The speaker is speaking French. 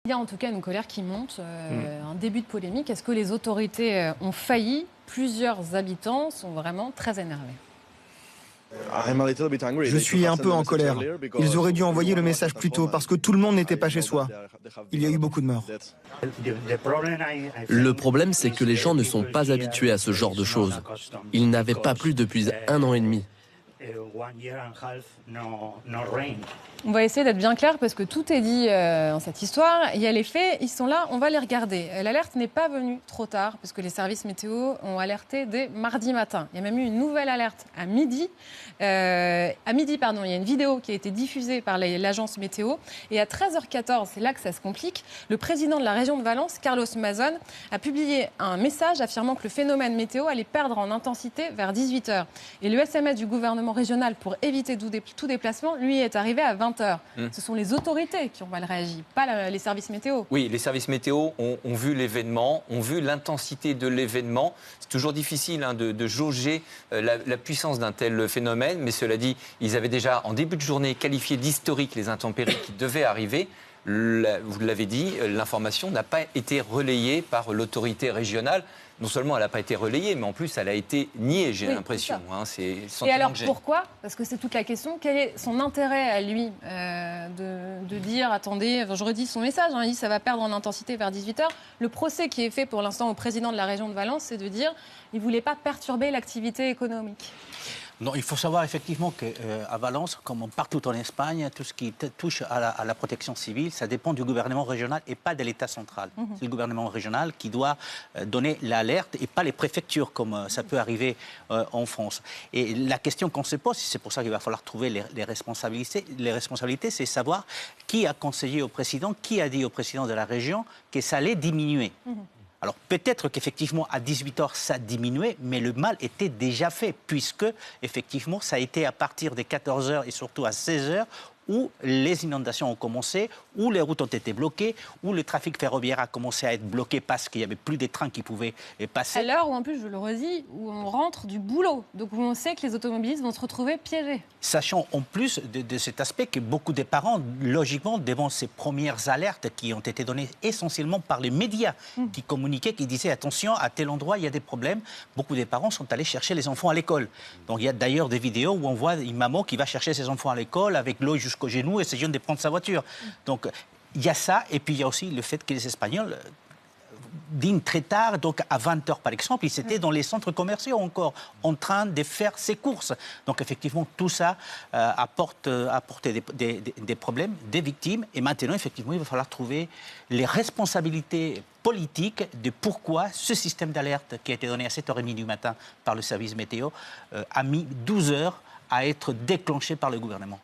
Il y a en tout cas une colère qui monte, un début de polémique. Est-ce que les autorités ont failli? Plusieurs habitants sont vraiment très énervés. Je suis un peu en colère. Ils auraient dû envoyer le message plus tôt parce que tout le monde n'était pas chez soi. Il y a eu beaucoup de morts. Le problème, c'est que les gens ne sont pas habitués à ce genre de choses. Ils n'avaient pas plu depuis 1 an et demi. On va essayer d'être bien clair parce que tout est dit dans cette histoire. Il y a les faits, ils sont là, on va les regarder. L'alerte n'est pas venue trop tard parce que les services météo ont alerté dès mardi matin. Il y a même eu une nouvelle alerte à midi. Il y a une vidéo qui a été diffusée par l'agence météo. Et à 13h14, c'est là que ça se complique, le président de la région de Valence, Carlos Mazón, a publié un message affirmant que le phénomène météo allait perdre en intensité vers 18h. Et le SMS du gouvernement régional pour éviter tout déplacement, lui, est arrivé à 20h. Ce sont les autorités qui ont mal réagi, pas les services météo. Oui, les services météo ont vu l'événement, ont vu l'intensité de l'événement. C'est toujours difficile de jauger la puissance d'un tel phénomène, mais cela dit, ils avaient déjà en début de journée qualifié d'historique les intempéries qui devaient arriver. Vous l'avez dit, l'information n'a pas été relayée par l'autorité régionale. Non seulement elle n'a pas été relayée, mais en plus elle a été niée, j'ai l'impression. Et alors pourquoi? Parce que c'est toute la question. Quel est son intérêt à lui de dire, attendez, je redis son message, il dit ça va perdre en intensité vers 18h. Le procès qui est fait pour l'instant au président de la région de Valence, c'est de dire qu'il ne voulait pas perturber l'activité économique. Non, il faut savoir effectivement qu'à Valence, comme partout en Espagne, tout ce qui touche à la protection civile, ça dépend du gouvernement régional et pas de l'État central. C'est le gouvernement régional qui doit donner l'alerte et pas les préfectures comme ça peut arriver en France. Et la question qu'on se pose, c'est pour ça qu'il va falloir trouver les responsabilités. Les responsabilités, c'est savoir qui a conseillé au président, qui a dit au président de la région que ça allait diminuer. Alors peut-être qu'effectivement à 18h ça diminuait, mais le mal était déjà fait, puisque effectivement ça a été à partir des 14h et surtout à 16h où les inondations ont commencé, où les routes ont été bloquées, où le trafic ferroviaire a commencé à être bloqué parce qu'il n'y avait plus de trains qui pouvaient passer. À l'heure où, en plus, je le redis, où on rentre du boulot, donc où on sait que les automobilistes vont se retrouver piégés. Sachant en plus de cet aspect que beaucoup de parents, logiquement, devant ces premières alertes qui ont été données essentiellement par les médias, qui communiquaient, qui disaient attention, à tel endroit il y a des problèmes, beaucoup de parents sont allés chercher les enfants à l'école. Donc il y a d'ailleurs des vidéos où on voit une maman qui va chercher ses enfants à l'école avec l'eau jusqu'au genou et se gêne de prendre sa voiture. Donc il y a ça, et puis il y a aussi le fait que les Espagnols dînent très tard, donc à 20h par exemple, ils étaient dans les centres commerciaux encore, en train de faire ses courses. Donc effectivement, tout ça apporte des problèmes, des victimes, et maintenant effectivement, il va falloir trouver les responsabilités politiques de pourquoi ce système d'alerte qui a été donné à 7h30 du matin par le service météo a mis 12 heures à être déclenché par le gouvernement.